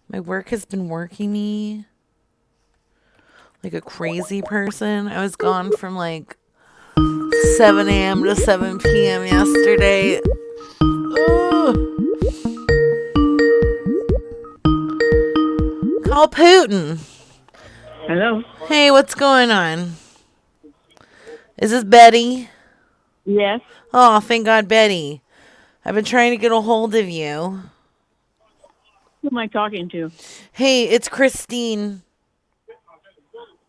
My work has been working me like a crazy person. I was gone from like 7 a.m. to 7 p.m. yesterday. Ugh. Call Putin. Hello? Hey, what's going on? Is this Betty? Yes. Oh, thank God, Betty. I've been trying to get a hold of you. Who am I talking to? Hey, it's Christine.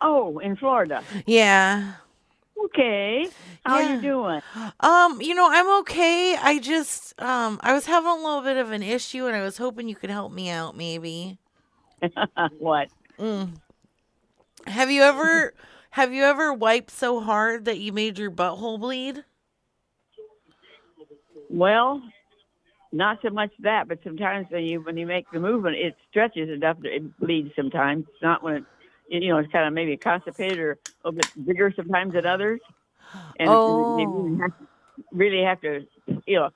Oh, in Florida. Yeah. Okay. How you Yeah. doing? I'm okay. I was having a little bit of an issue and I was hoping you could help me out maybe. What? Mm. Have you ever have you ever wiped so hard that you made your butthole bleed? Well, not so much that, but sometimes when you make the movement, it stretches enough that it bleeds sometimes. It's not when it's kind of maybe constipated or a little bit bigger sometimes than others, and they Oh. really have to, you know,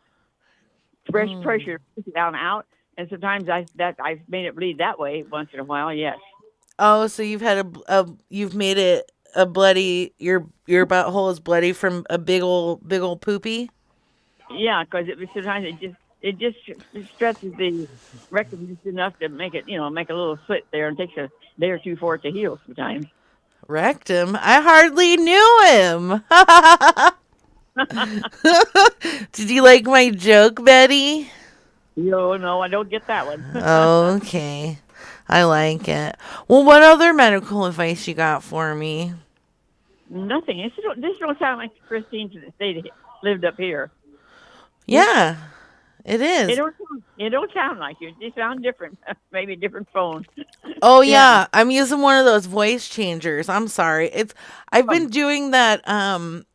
Mm. pressure push it down out. And sometimes I've made it bleed that way once in a while. Yes. Oh, so you've had you've made it a bloody your butthole is bloody from a big old poopy? Yeah, because sometimes it just stretches the rectum just enough to make it make a little slit there, and takes a day or two for it to heal sometimes. Rectum? I hardly knew him. Did you like my joke, Betty? No, I don't get that one. Okay. I like it. Well, what other medical advice you got for me? Nothing. This don't sound like Christine to the state lived up here. You, Yeah, it it is. don't sound like you. You sound different. Maybe a different phone. Oh Yeah. yeah, I'm using one of those voice changers. I'm sorry. I've been Um, doing that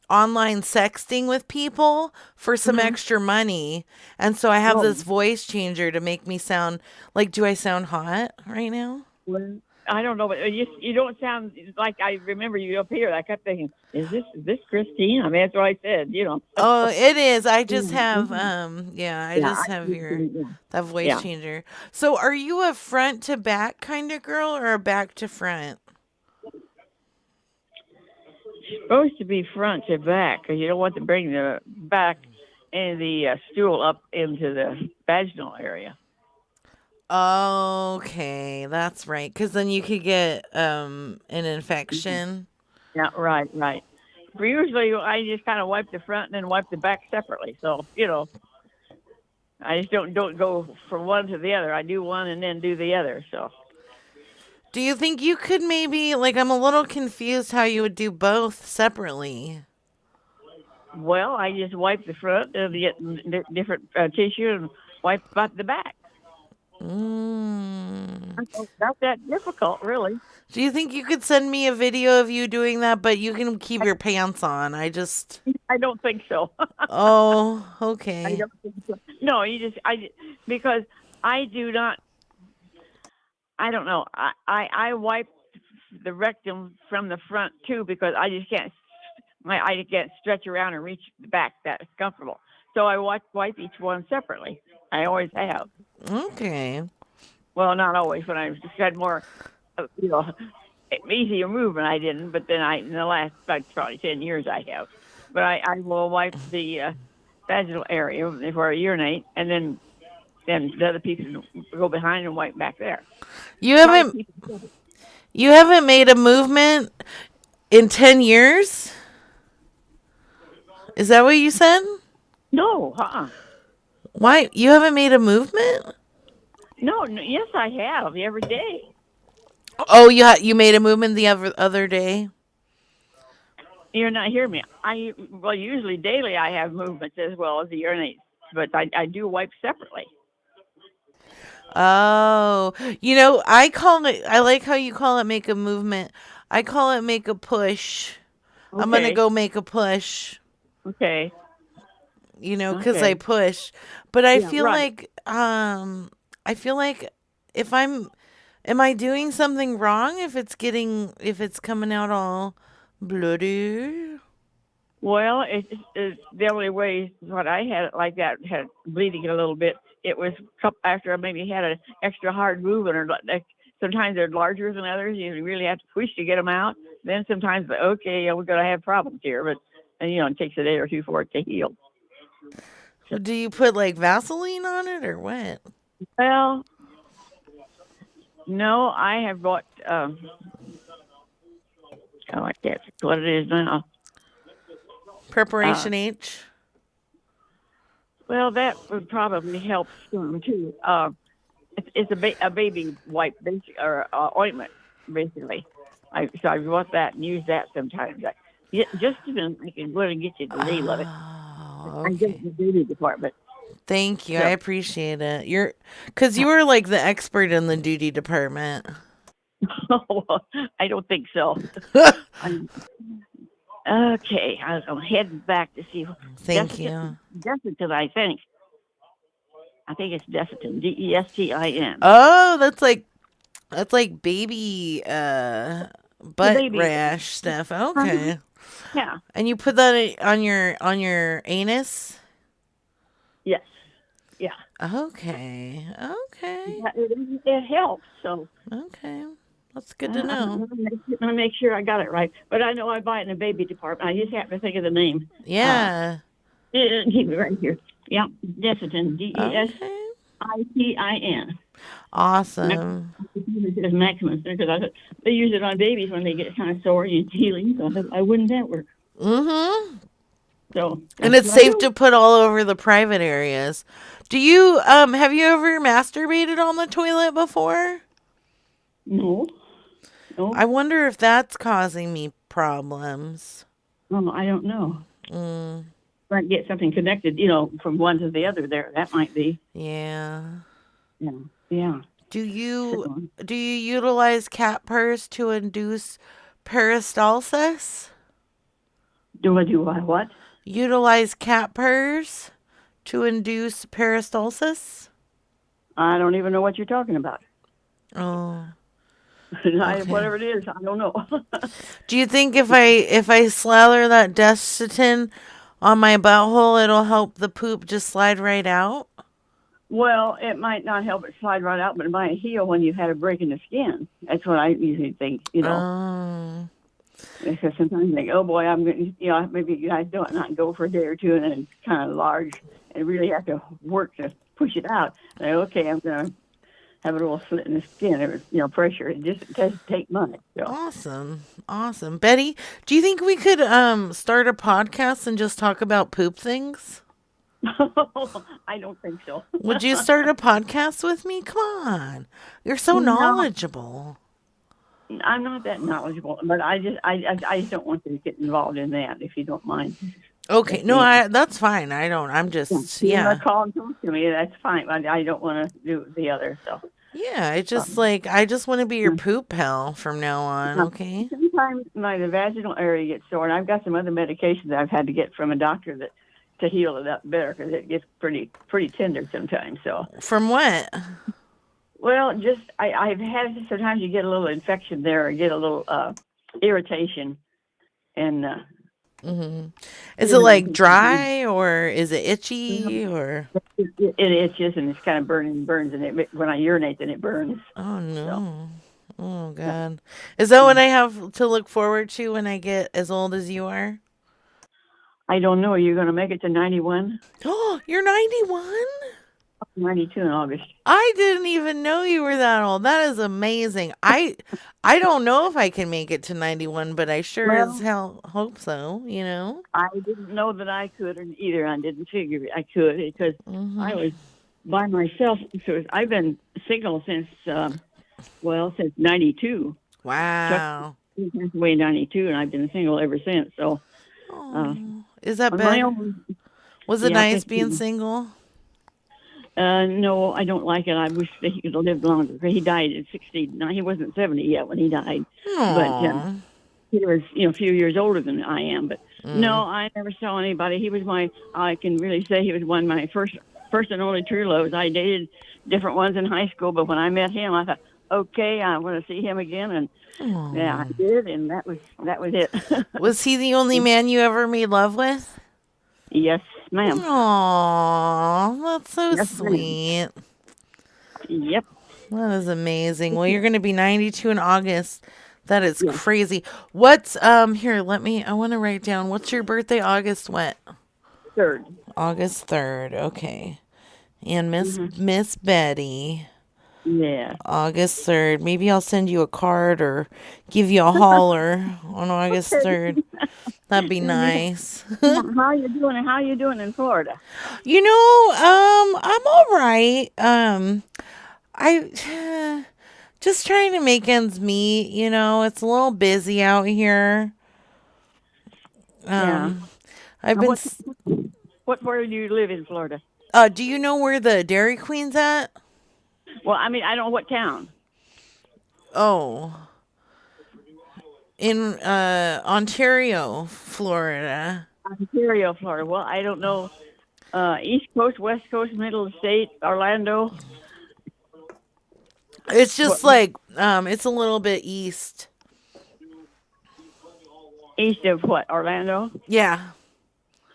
online sexting with people for some mhm. extra money. And so I have Oh, this voice changer to make me sound like, do I sound hot right now? well, I don't know, but you don't sound like I remember you up here. I kept thinking, is this Christine? I mean, that's what I said. Oh, it is. I just have Mhm. yeah, I Yeah, just have your yeah, that voice yeah. changer. So are you a front to back kind of girl or a back to front? Supposed to be front to back because you don't want to bring the back and the stool up into the vaginal area. Okay, that's right. Cause then you could get an Mhm. infection. Yeah, right, right. For usually, I just kind of wipe the front and then wipe the back separately. So I just don't go from one to the other. I do one and then do the other. So Do you think you could maybe like I'm a little confused how you would do both separately? well, I just wipe the front and get different tissue and wipe about the back. Mm. Not that difficult, really. Do you think you could send me a video of you doing that, but you can keep your pants on? I just I don't think so. Oh, I okay. don't think so. No, because I do not. I don't know. I wipe the rectum from the front too because I just can't. I can't stretch around and reach the back that is comfortable. So I wipe each one separately. I always have. Okay. Well, not always. When I just had more, you know, easier movement, I didn't. But then in the last about probably 10 years, I have. But I will wipe the vaginal area before I urinate, and then the other people go behind and wipe back there. You Try to haven't keep it simple. you haven't made a movement in 10 years? Is that what you said? No, Why you haven't made a movement? no, no. Yes, I have every day. Oh, you made a movement the other day. You're not hearing me. Well, usually daily I have movements as well as the urinate, but I do wipe separately. Oh, I like how you call it make a movement. I call it make a push. I'm gonna Okay, go make a push, okay, cause I okay. push. But Yeah, right. I feel like if am I doing something wrong if it's coming out all bloody? Well, it's the only way what I had it like that had bleeding a little bit it was after I maybe had an extra hard movement, or like sometimes they're larger than others. You really have to push to get them out. Then sometimes, okay, we're going to have problems here, but and, it takes a day or two for it to heal. So, Do you put like Vaseline on it or what? well, no, I have bought. I can't think what it is now. Uh, Preparation H. well, that would probably help some too. It's a baby wipe, or ointment, basically. So I bought that and use that sometimes. Just even I can go and get you the name of it. Oh, I get okay. it in the beauty department. Thank you. I So, appreciate it. Because you were like the expert in the duty department. I don't think so. I'm, okay, I'm heading back to see Thank you. Desitin, I think. I think it's Desitin, Destin. Oh, that's like baby The butt baby, rash stuff. uh-huh. Okay. Yeah, And you put that on your anus? yes, yeah. Okay. Okay. It helps. So Okay. That's good to know. I'm gonna make sure I got it right. But I know I buy it in the baby department. I just have to think of the name. Yeah. Keep it right here. Yeah, Desitin, Okay. Desitin. Awesome. It's Maximus because they use it on babies when they get kind of sore and healing. So I thought, why wouldn't that work? Mm-hmm. So And that's it's what I safe do. to put all over the private areas. Do you have you ever masturbated on the toilet before? No, no, I wonder if that's causing me problems. no, I don't know. Mm, Might get something connected, from one to the other. There, that might be. yeah. Yeah, yeah. Do you So, do you utilize cat purrs to induce peristalsis? do I what? Utilize cat purrs to induce peristalsis? I don't even know what you're talking about. Oh, okay. Whatever it is, I don't know. Do you think if I slather that Desitin on my butthole, it'll help the poop just slide right out? Well, it might not help it slide right out, but it might heal when you've had a break in the skin. That's what I usually think. Oh, Because sometimes you think, oh boy, I'm going to, maybe I don't not go for a day or two and then it's kind of large and really have to work to push it out. And okay, I'm going to have a little slit in the skin. It was, pressure. It does take money. So. awesome. Awesome. Betty, do you think we could start a podcast and just talk about poop things? I don't think so. Would you start a podcast with me? Come on. You're so No, knowledgeable. I'm not that knowledgeable, but I just don't want to get involved in that, if you don't mind. Okay. That's No, me. that's fine. I don't. I'm Yeah. just You want yeah. to call and talk to me, that's fine. But I don't want to do the other. So Yeah, it's just um, like I just want to be your yeah. poop pal from now on, Now, okay? sometimes the vaginal area gets sore, and I've got some other medications that I've had to get from a doctor that to heal it up better because it gets pretty tender sometimes. So, From what? well, just I've had sometimes you get a little infection there, or get a little irritation, and Hmm. Is it like it, dry or is it itchy or? it itches and it's kind of burns, and when I urinate, then it burns. Oh So, no. Oh yeah. God. Is that what I have to look forward to when I get as old as you are? I don't know. Are you going to make it to 91? Oh, you're 91? 92 in August. I didn't even know you were that old. That is amazing. I don't know if I can make it to 91, but I sure as Well, hell hope so. I didn't know that I could either. I didn't figure I could because I Mhm. was by myself. So I've been single since, since 92. Chuck Wow. passed away in 92, and I've been single ever since. So, uh, Oh, is that on my better? own, Was it yeah, nice being 15. single? No, I don't like it. I wish that he could have lived longer. He died at 60. Now, he wasn't 70 yet when he died, but Aw. he was, a few years older than I am. But no, Mm. I never saw anybody. He was I can really say he was one of my first and only true loves. I dated different ones in high school, but when I met him, I thought, okay, I want to see him again. And yeah, Aw. I did. And that was it. Was he the only man you ever made love with? Yes. ma'am. Aw, that's so Yes, ma'am. sweet. Yep. That is amazing. Well, you're going to be 92 in August. That is Yes. crazy. What's here, I want to write down what's your birthday August what? Third. August 3rd. Okay. And Mm-hmm. Miss Betty, Yeah. August 3rd. Maybe I'll send you a card or give you a holler on August Okay. 3rd. That'd be Yeah. nice. How you doing? And how you doing in Florida? I'm all right. I just trying to make ends meet, it's a little busy out here. Yeah. Um, I've And been, what part do you live in Florida? do you know where the Dairy Queen's at? Well, I mean, I don't know what town. Oh, in, Ontario, Florida. Ontario, Florida. Well, I don't know. East Coast, West Coast, Middle of the State, Orlando. It's What, just like, it's a little bit east. east of what? Orlando. Yeah.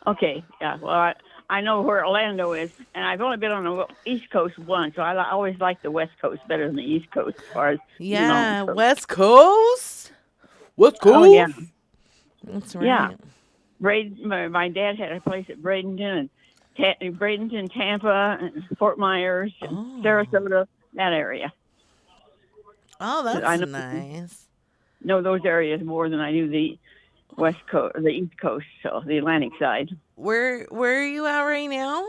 Okay. Yeah. Well, I know where Orlando is, and I've only been on the East Coast once, so I always like the West Coast better than the East Coast as far as Yeah. so. West Coast? West Oh yeah, Coast? That's yeah. right. My dad had a place at Bradenton and Bradenton, Tampa, and Fort Myers, and Oh. Sarasota, that area. Oh, I that's know nice. those areas more than I do the West Coast, the East Coast, so the Atlantic side. Where are you at right now?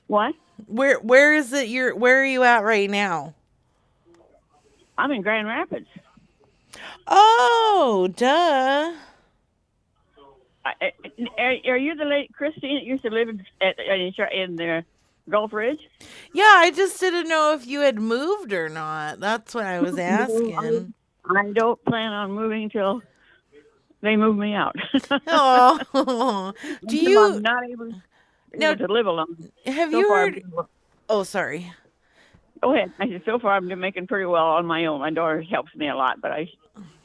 What? Where is it where are you at right now? I'm in Grand Rapids. Oh, duh. Are you the lady Christine that used to live in the Gulf Ridge? Yeah, I just didn't know if you had moved or not. That's what I was No, asking. I don't plan on moving till they move me out. Oh, do Until you I'm not able now to live alone. have So you far, heard? Oh, sorry. go ahead. I said so far I'm been making pretty well on my own. My daughter helps me a lot, but I've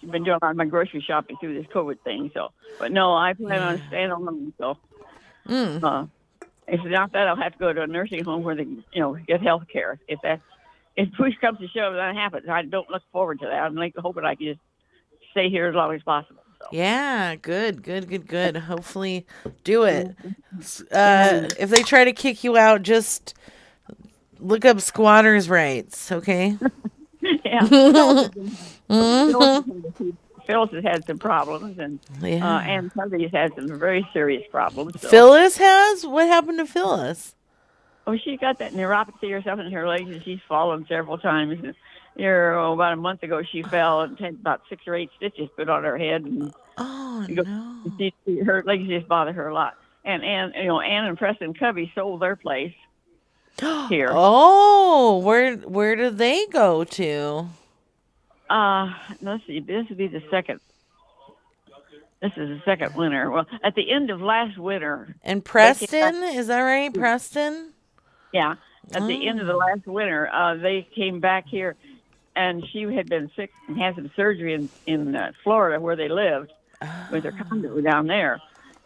been doing a lot of my grocery shopping through this COVID thing. So, but no, I plan on Yeah. staying alone. So, Mm. uh, if not that, I'll have to go to a nursing home where they, get health care. If push comes to shove, that happens. I don't look forward to that. I'm like hoping I can just stay here as long as possible. So, Yeah, good, good, good, good. Hopefully, do it. mm, yeah, If they try to kick you out, just look up squatters' rights, okay? yeah. Hmm. Phyllis has had some problems, and Yeah. Ann Covey's had some very serious problems. So, Phyllis has? What happened to Phyllis? oh, she got that neuropathy or something in her legs, and she's fallen several times. And here, about a month ago, she fell and had about 6 or 8 stitches put on her head, and Oh, she goes, no. her legs just bother her a lot. And Ann and Preston Covey sold their place here. Oh, where did they go to? Let's see, this would be the second. This is the second winter. Well, at the end of last winter, And they came back. Preston? Is that right? Preston? Yeah, at the end of the Oh. last winter, they came back here, and she had been sick and had some surgery in Florida where they lived with her condo down there,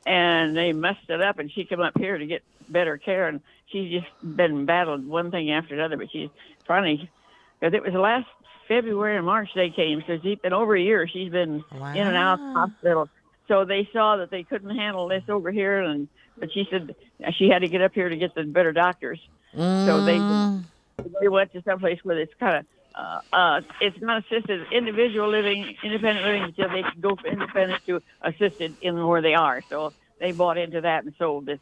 and they messed it up. And she came up here to get better care, and she's just been battling one thing after another. But she's finally, because it was last February and March they came, so she's been over a year. She's been in and out of the Wow. hospital. So they saw that they couldn't handle this over here, but she said she had to get up here to get the better doctors. So Mm. they went to someplace where it's kind of it's not assisted individual living, independent living until they can go from independent to assisted in where they are. So they bought into that and sold this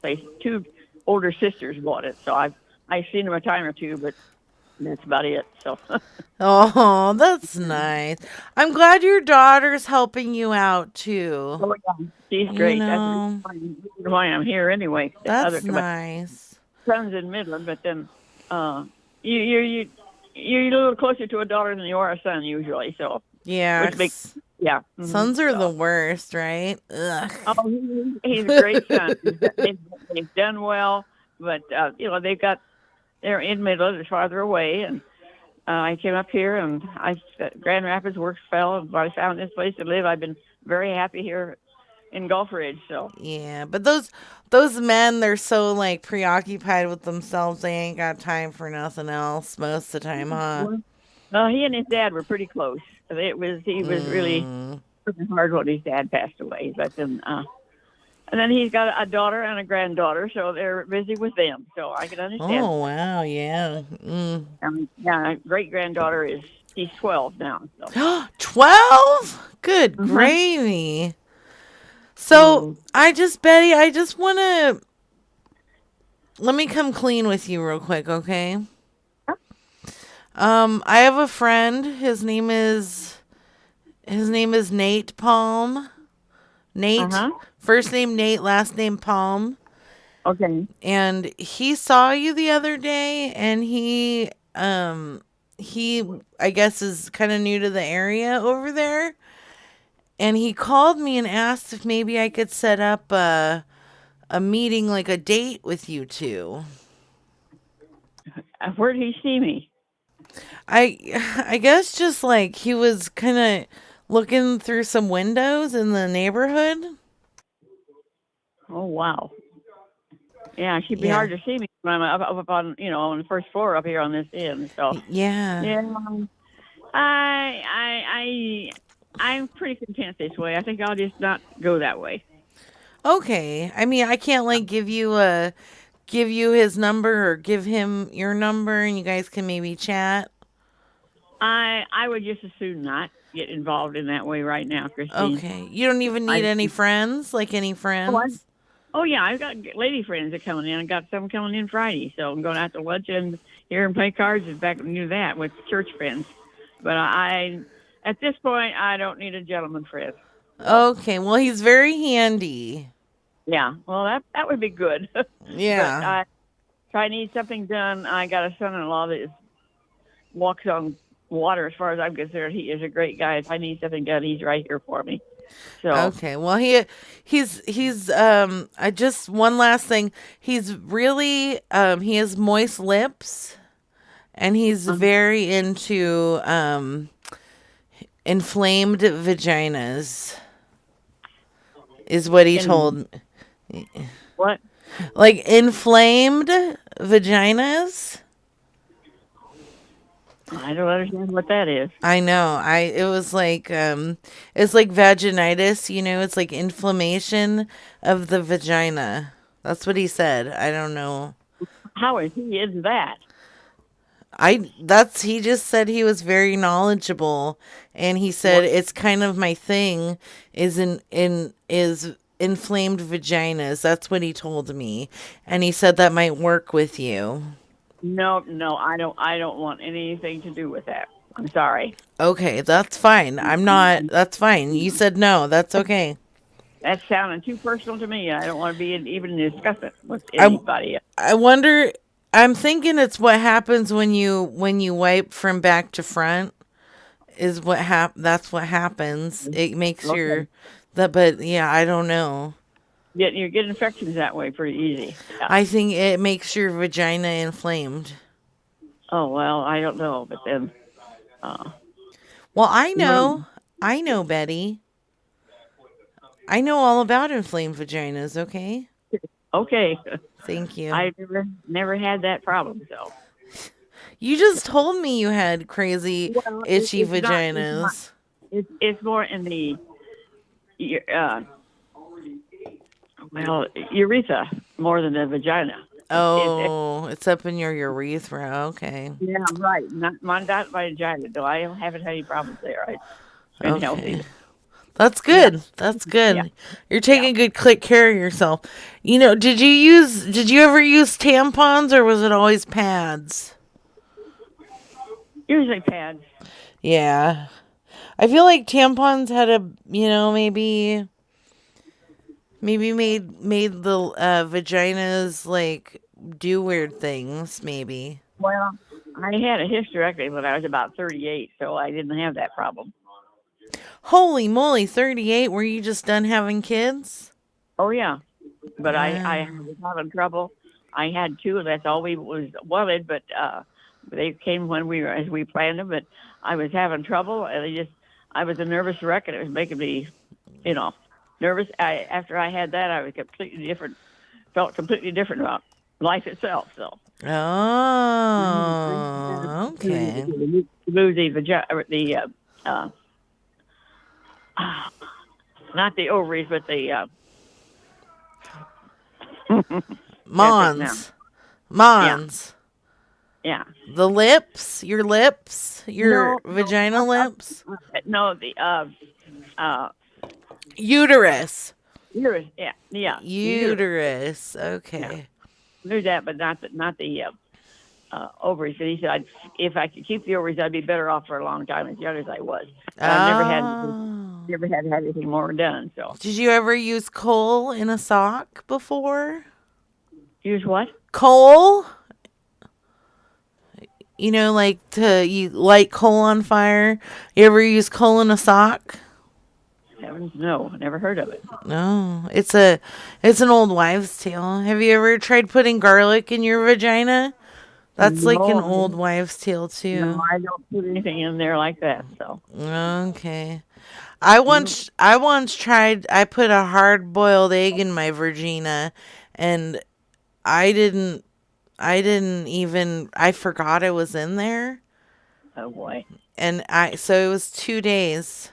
place. Two older sisters bought it, so I've seen them a time or two, but that's about it. So Oh, that's nice. I'm glad your daughter's helping you out too. oh, yeah, she's You great. That's know, why I'm here anyway. that's My nice. son's in Midland, but then you you're a little closer to a daughter than you are a son usually. So Yeah, which makes yeah. sons are the So. worst, right? Ugh. Oh, he's a great son. He's done well, but they're in Midland, it's farther away, and I came up here and Grand Rapids works fell, and I found this place to live. I've been very happy here in Gulf Ridge. So Yeah, but those men, they're so like preoccupied with themselves, they ain't got time for nothing else most of the time, huh? well, he and his dad were pretty close. He was really Mm. working hard when his dad passed away. But then and then he's got a daughter and a granddaughter, so they're busy with them. So I can understand. Oh wow, yeah. Mm. Yeah, great granddaughter is she's 12 now. So 12? Good uh-huh. gravy. So So Betty, I just wanna let me come clean with you real quick, okay? I have a friend. His name is Nate Palm. Nate, uh-huh. first name Nate, last name Palm. Okay. And he saw you the other day, and he I guess is kind of new to the area over there, and he called me and asked if maybe I could set up a meeting, like a date with you two. Where did he see me? I I guess just like he was kind of looking through some windows in the neighborhood. Oh wow. Yeah, she'd be Yeah. hard to see me when I'm up on on the first floor up here on this end. So Yeah. yeah, I'm pretty content this way. I think I'll just not go that way. Okay. I mean, I can't like give you his number or give him your number and you guys can maybe chat. I would just as soon not get involved in that way right now, Christine. Okay. You don't even need I any friends? Like any oh I friends? oh yeah, I've got lady friends that coming in. I got some coming in Friday, so I'm going out to lunch and here and play cards and back and do that with church friends. But at this point I don't need a gentleman friend. So Okay. Well, he's very handy. yeah, well that would be good. But Yeah. if I need something done, I got a son-in-law that walks on water. As far as I'm concerned, he is a great guy. If I need something done, he's right here for me. So Okay. Well, he's I just one last thing. He's really he has moist lips and he's um, very into inflamed vaginas is what he in told me. what? Like inflamed vaginas? I don't understand what that is. I know. I it was like it's like vaginitis, it's like inflammation of the vagina. That's what he said. I don't know. How is he into that? He just said he was very knowledgeable and he said What? it's kind of my thing is inflamed vaginas. That's what he told me. And he said that might work with you. No, no, I don't. I don't want anything to do with that. I'm sorry. Okay, that's fine. I'm not that's fine. You said no. That's okay. That's sounding too personal to me. I don't want to be even discuss it with I anybody. I wonder I'm thinking it's what happens when you wipe from back to front is that's what happens. It makes Okay. your that but yeah, I don't know. You get infections that way pretty easy. Yeah. I think it makes your vagina inflamed. Oh well, I don't know, but then uh, Well, when I know, Betty. I know all about inflamed vaginas, okay? okay, Thank you. I never had that problem. So You just told me you had crazy well, itchy it's not. It's not. vaginas. It's more in the uh, well urethra more than the vagina. It Oh, it's up in your urethra. Okay. yeah right. Not my vagina though. I haven't had any problems there. I've been Okay. healthy. That's Yeah, good. That's yeah, good. You're yeah. taking good care of yourself. Did you ever use tampons or was it always pads? Usually pads. Yeah. I feel like tampons had maybe made the vaginas like do weird things, maybe. Well, I had a hysterectomy when I was about 38, so I didn't have that problem. Holy moly, 38, were you just done having kids? Oh yeah, but I Wow. was having trouble. I had two, and that's all we was wanted. But they came when we were as we planned them. But I was having trouble, and I was a nervous wreck, and it was making me, you know. nervous. After I had that, I was completely different. Felt completely different about life itself. So I had an Oh, opportunity okay. to move uh, not the ovaries, but the can't think now. Mons. Yeah, Mons. yeah. The lips, your No, no, vagina lips, no. The uh, uterus, uterus. Yeah, yeah, the uterus. uterus. Yeah, Okay. knew that, but not the ovaries. And he said, if I could keep the ovaries, I'd be better off for a long time, as young as I was. But I've Oh. never had to have anything more done. So Did you ever use coal in a sock before? use what? Coal? You know, like you light coal on fire. You ever use coal in a sock? Heavens, no, never heard of it. No, it's an old wives' tale. Have you ever tried putting garlic in your vagina? That's like an No, old wives' tale no, too. I don't put anything in there like that. So Okay. mm, I once tried I put a hard boiled egg in my vagina and I didn't I forgot it was in there oh boy, and I so it was 2 days.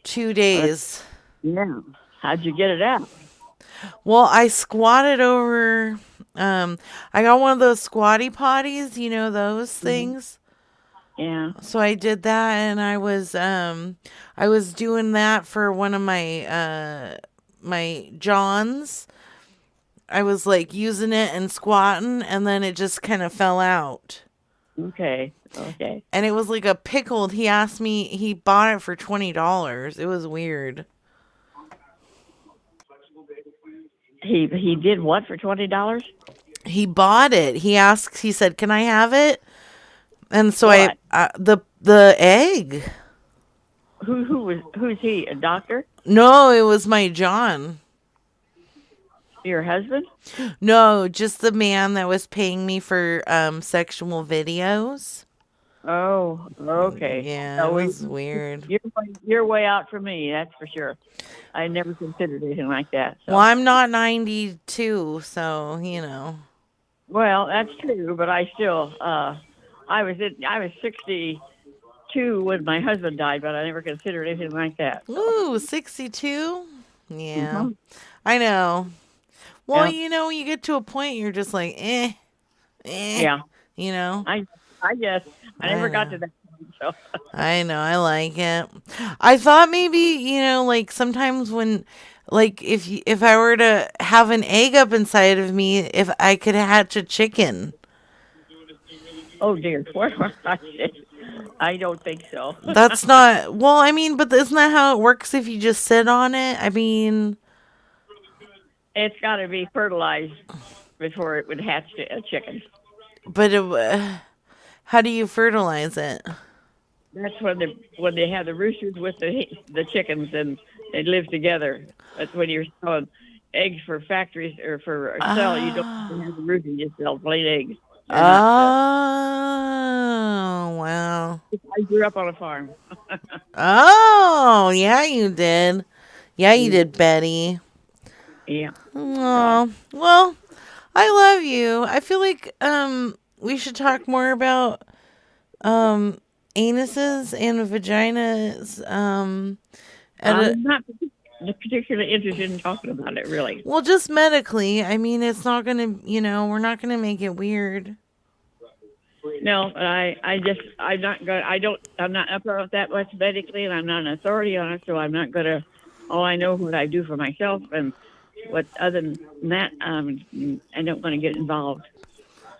Two uh, days. yeah. How'd you get it out? Well, I squatted over I got one of those squatty potties, you know those Hmm. things. Yeah. So I did that and I was doing that for one of my Johns. I was like using it and squatting and then it just kind of fell out. Okay. Okay. And it was like a pickled. He asked me, he bought it for $20. It was weird. He did what for $20? He bought it. He asked, he said, "Can I have it?" And so What? the egg. Who's he? A doctor? No, it was my John. Your husband? No, just the man that was paying me for sexual videos. Oh, okay. Yeah, it So was weird. you're way out for me. That's for sure. I never considered anything like that. Well, So, I'm not 92, so, you know. well, that's true, but I still, I was 62 when my husband died, but I never considered anything like that. So, Ooh, 62? Yeah, hmm I know. Well, yeah, you know, you get to a point you're just like, eh, yeah. you know. I, I guess I I never got know. to that point. So, I know. I like it. I thought maybe, you know, like sometimes when like if I were to have an egg up inside of me, if I could hatch a chicken. oh dear, I don't think so. That's not well, I mean, but isn't that how it works if you just sit on it? I mean, It's got to be fertilized before it would hatch a chicken. but how do you fertilize it? That's when they have the roosters with the chickens and they live together. That's when you're selling eggs for factories or for a sell. You don't have Oh. the rooster; you just sell plain eggs. They're not. Oh, wow. I grew up on a farm. Oh, yeah, you did. Yeah, you Yeah, did, Betty. yeah. So Oh, well, I love you. I feel like we should talk more about um anuses and vaginas at a I'm not particularly interested in talking about it, really. well, just medically. I mean, it's not going to, you know, we're not going to make it weird. No, but I'm not going. I'm not up on that much medically, and I'm not an authority on it, so I'm not going to. All I know is what I do for myself, and what other than that, I don't want to get involved.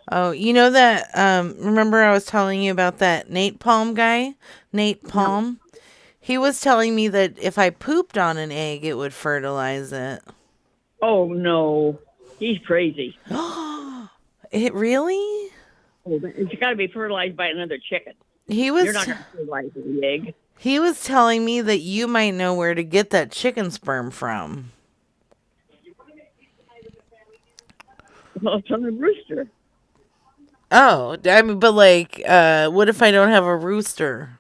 Oh, you know that remember I was telling you about that Nate Palm guy? Nate No. Palm? He was telling me that if I pooped on an egg, it would fertilize it. Oh no, he's crazy. It really? Oh, it's got to be fertilized by another chicken. He You're was not going to fertilize the egg. he was telling me that you might know where to get that chicken sperm from. Well, it's on a rooster. Oh, I mean, but like, what if I don't have a rooster?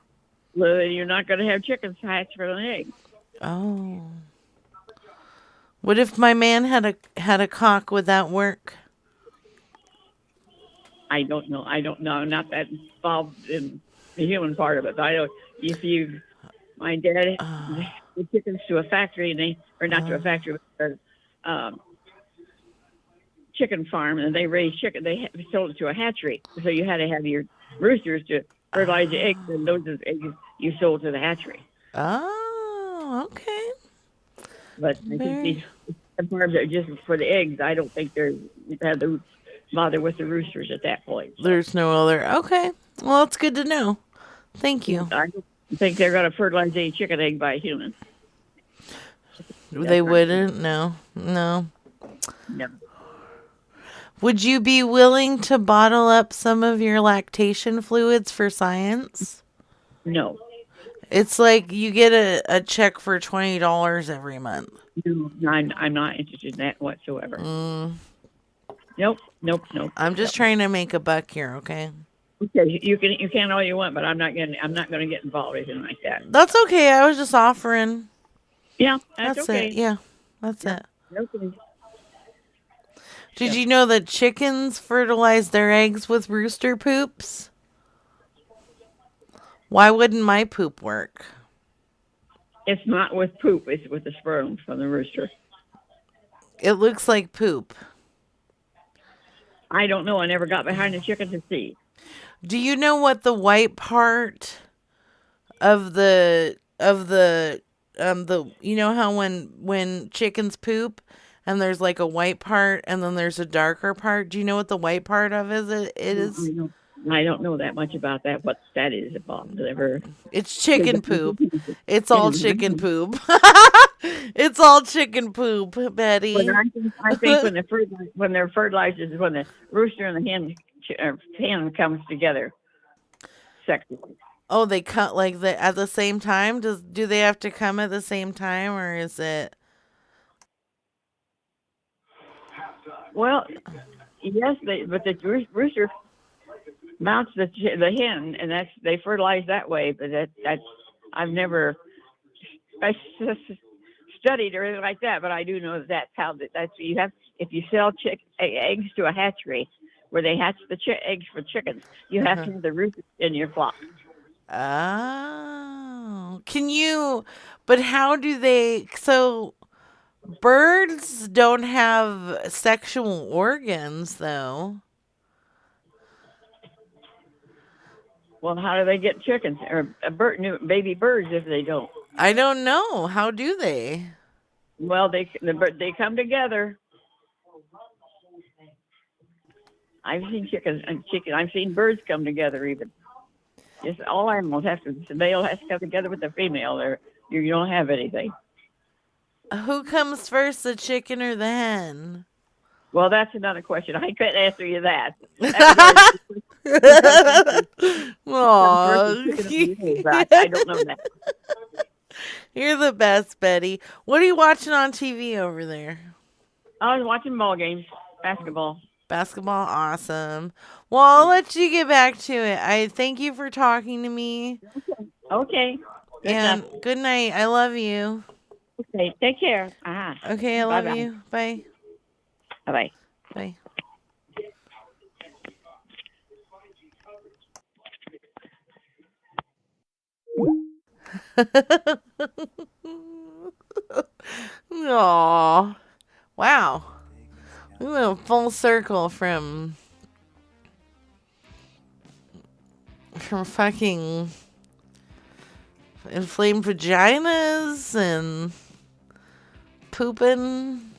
Well, you're not going to have chickens hatch from an egg. Oh. What if my man had a cock? Would that work? I don't know. I don't know. I'm not that involved in the human part of it. But I don't. If you, my dad, the chickens to a factory, and they, or not to a factory, but chicken farm, and they raised chicken. They sold it to a hatchery, so you had to have your roosters to fertilize the eggs, and those are the eggs you sold to the hatchery. Oh, okay. But I think Very. these farms are just for the eggs. I don't think they're had to bother with the roosters at that point. So. There's no other. Okay. Well, it's good to know. Thank you. I don't think they're going to fertilize a chicken egg by a human. They That's not true. wouldn't? No. No. No. Would you be willing to bottle up some of your lactation fluids for science? No. It's like you get a check for $20 every month. No. I'm not interested in that whatsoever. Nope. Nope. Nope. I'm just trying to make a buck here, okay? Okay, you can all you want, but I'm not going to get involved in anything like that. That's okay. I was just offering. Yeah, that's That's okay. it. Yeah, that's it. Okay. Did you know that chickens fertilize their eggs with rooster poops? Why wouldn't my poop work? It's not with poop; it's with the sperm from the rooster. It looks like poop. I don't know. I never got behind the chicken to see. Do you know what the white part of the you know how when chickens poop and there's like a white part and then there's a darker part? Do you know what the white part of it is? I don't know that much about that. What that is about? Never. It's chicken poop. It's all chicken poop. It's all chicken poop, Betty. But I think when they're fertilized is when the rooster and the hen comes together sexually. Oh, they cut like at the same time? Do they have to come at the same time, or is it? Well, yes, but the rooster mounts the hen, and they fertilize that way. But that's I've never studied or anything like that. But I do know that's how that's you have. If you sell eggs to a hatchery where they hatch the eggs for chickens, you have to have the roosters in your flock. Oh, but how do they? So birds don't have sexual organs, though. Well, how do they get chickens or baby birds if they don't? I don't know. How do they? Well, they come together. I've seen chickens and chicken. I've seen birds come together even. Just all animals have to. The male has to come together with the female. Or you don't have anything. Who comes first, the chicken or the hen? Well, that's another question. I couldn't answer you that. Aww. I don't know that. You're the best, Betty. What are you watching on TV over there? I was watching ball games, basketball. Basketball, awesome. Well, I'll let you get back to it. I thank you for talking to me. Okay. Good night. I love you. Okay, take care. Okay, I love you. Bye. Bye-bye. Bye. Aww. Wow. We went full circle from fucking inflamed vaginas and pooping